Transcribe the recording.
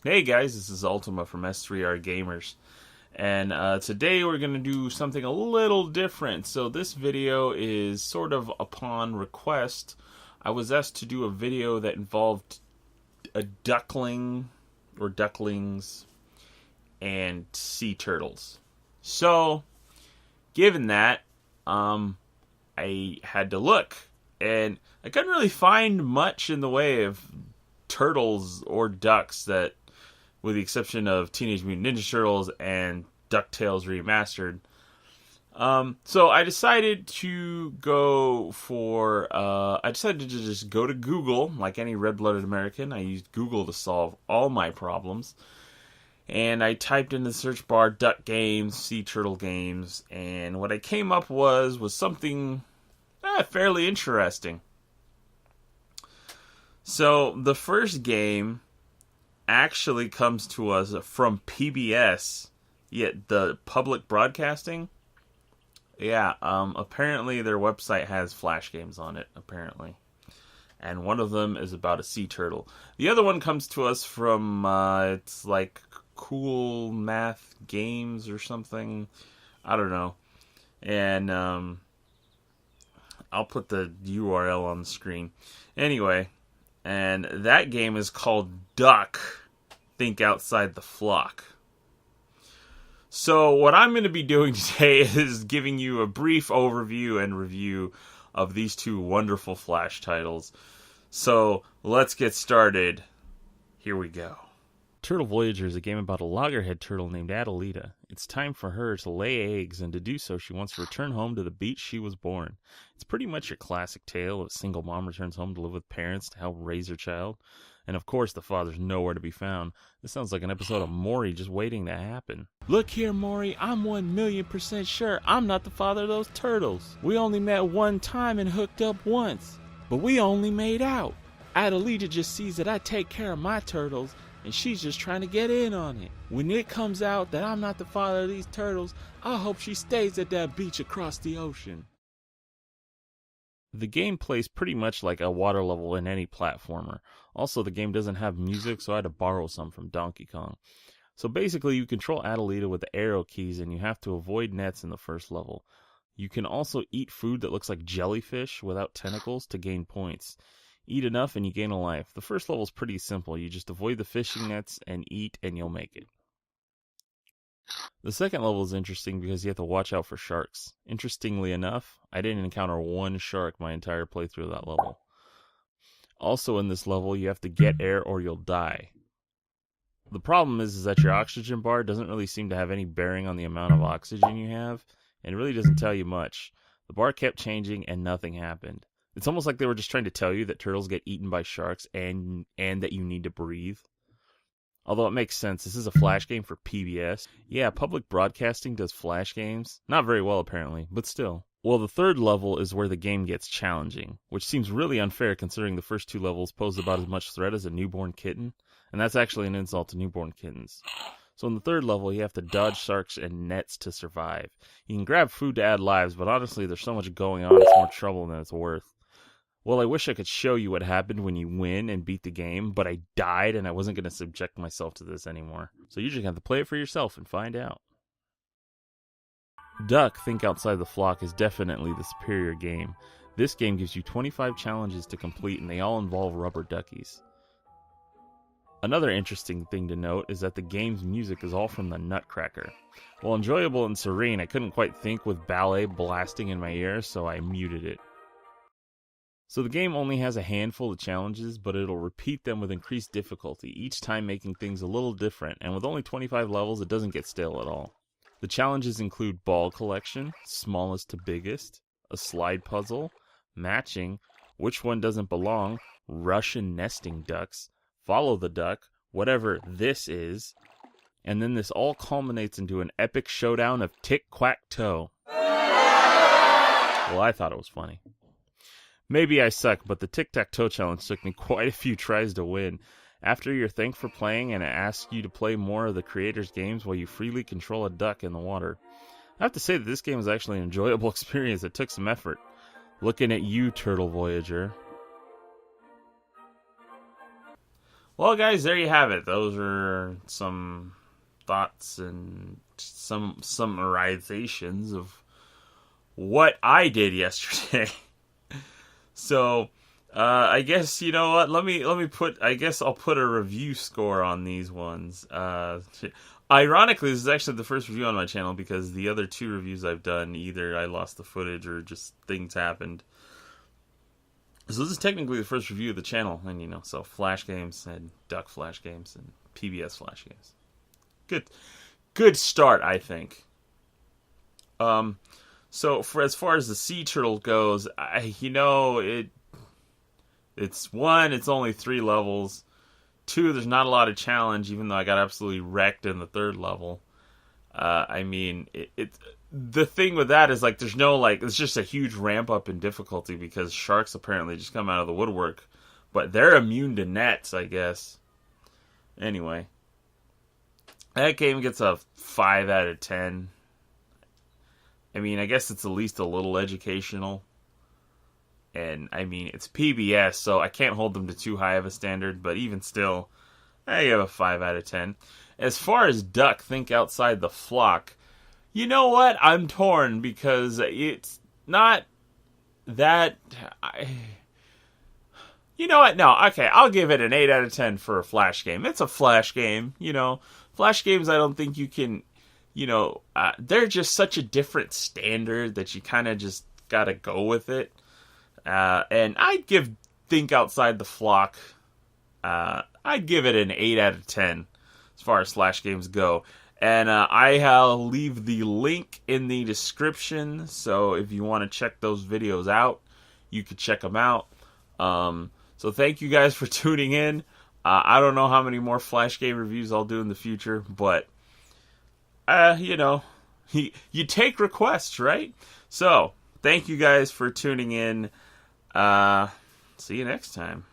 Hey guys, this is Ultima from S3R Gamers, and today we're going to do something a little different. So this video is sort of upon request. I was asked to do a video that involved a duckling, or ducklings, and sea turtles. So, given that, I had to look, and I couldn't really find much in the way of turtles or ducks that, with the exception of Teenage Mutant Ninja Turtles and DuckTales Remastered. So I decided to go for, I decided to just go to Google, like any red-blooded American. I used Google to solve all my problems. And I typed in the search bar duck games, sea turtle games, and what I came up was something fairly interesting. So the first game actually comes to us from PBS, yet the public broadcasting. Yeah, apparently their website has Flash games on it, apparently. And one of them is about a sea turtle. The other one comes to us from, it's like Cool Math Games or something. I don't know. And, I'll put the URL on the screen. Anyway, and that game is called Duck, Think Outside the Flock. So what I'm going to be doing today is giving you a brief overview and review of these two wonderful Flash titles. So let's get started. Here we go. Turtle Voyager is a game about a loggerhead turtle named Adelita. It's time for her to lay eggs, and to do so she wants to return home to the beach she was born. It's pretty much your classic tale of a single mom returns home to live with parents to help raise her child. And of course the father's nowhere to be found. This sounds like an episode of Maury just waiting to happen. Look here, Maury, I'm 1,000,000% sure I'm not the father of those turtles. We only met one time and hooked up once, but we only made out. Adelita just sees that I take care of my turtles, and she's just trying to get in on it. When it comes out that I'm not the father of these turtles, I hope she stays at that beach across the ocean. The game plays pretty much like a water level in any platformer. Also, the game doesn't have music, so I had to borrow some from Donkey Kong. So basically, you control Adelita with the arrow keys, and you have to avoid nets in the first level. You can also eat food that looks like jellyfish without tentacles to gain points. Eat enough and you gain a life. The first level is pretty simple. You just avoid the fishing nets and eat and you'll make it. The second level is interesting because you have to watch out for sharks. Interestingly enough, I didn't encounter one shark my entire playthrough of that level. Also in this level, you have to get air or you'll die. The problem is that your oxygen bar doesn't really seem to have any bearing on the amount of oxygen you have, and it really doesn't tell you much. The bar kept changing and nothing happened. It's almost like they were just trying to tell you that turtles get eaten by sharks and that you need to breathe. Although it makes sense, this is a Flash game for PBS. Yeah, public broadcasting does Flash games. Not very well apparently, but still. Well, the third level is where the game gets challenging, which seems really unfair considering the first two levels pose about as much threat as a newborn kitten, and that's actually an insult to newborn kittens. So in the third level, you have to dodge sharks and nets to survive. You can grab food to add lives, but honestly, there's so much going on, it's more trouble than it's worth. Well, I wish I could show you what happened when you win and beat the game, but I died and I wasn't going to subject myself to this anymore. So you just have to play it for yourself and find out. Duck, Think Outside the Flock is definitely the superior game. This game gives you 25 challenges to complete and they all involve rubber duckies. Another interesting thing to note is that the game's music is all from the Nutcracker. While enjoyable and serene, I couldn't quite think with ballet blasting in my ears, so I muted it. So the game only has a handful of challenges, but it'll repeat them with increased difficulty, each time making things a little different, and with only 25 levels, it doesn't get stale at all. The challenges include ball collection, smallest to biggest, a slide puzzle, matching, which one doesn't belong, Russian nesting ducks, follow the duck, whatever this is, and then this all culminates into an epic showdown of tic-quack-toe. Well, I thought it was funny. Maybe I suck, but the tic-tac-toe challenge took me quite a few tries to win. After you're thanked for playing and it asks you to play more of the creator's games while you freely control a duck in the water. I have to say that this game was actually an enjoyable experience. It took some effort. Looking at you, Turtle Voyager. Well, guys, there you have it. Those are some thoughts and some summarizations of what I did yesterday. So, I guess, you know what? Let me put. I guess I'll put a review score on these ones. Ironically, this is actually the first review on my channel because the other two reviews I've done, either I lost the footage or just things happened. So this is technically the first review of the channel, and so Flash games and Duck Flash games and PBS Flash games. Good start, I think. So for as far as the Sea Turtle goes, it's only 3 levels. 2, there's not a lot of challenge, even though I got absolutely wrecked in the 3rd level. The thing with that is, there's no, it's just a huge ramp up in difficulty because sharks apparently just come out of the woodwork. But they're immune to nets, I guess. Anyway. That game gets a 5 out of 10. I guess it's at least a little educational. And, it's PBS, so I can't hold them to too high of a standard, but even still, I give a 5 out of 10. As far as Duck, Think Outside the Flock, you know what? I'm torn, because it's not that... You know what? No, okay, I'll give it an 8 out of 10 for a Flash game. It's a Flash game, Flash games, I don't think you can, they're just such a different standard that you kind of just gotta go with it. And I'd give Think Outside the Flock, I'd give it an 8 out of 10 as far as Flash games go. And I'll leave the link in the description, so if you want to check those videos out, you can check them out. So thank you guys for tuning in. I don't know how many more Flash game reviews I'll do in the future, but, you take requests, right? So, thank you guys for tuning in. See you next time.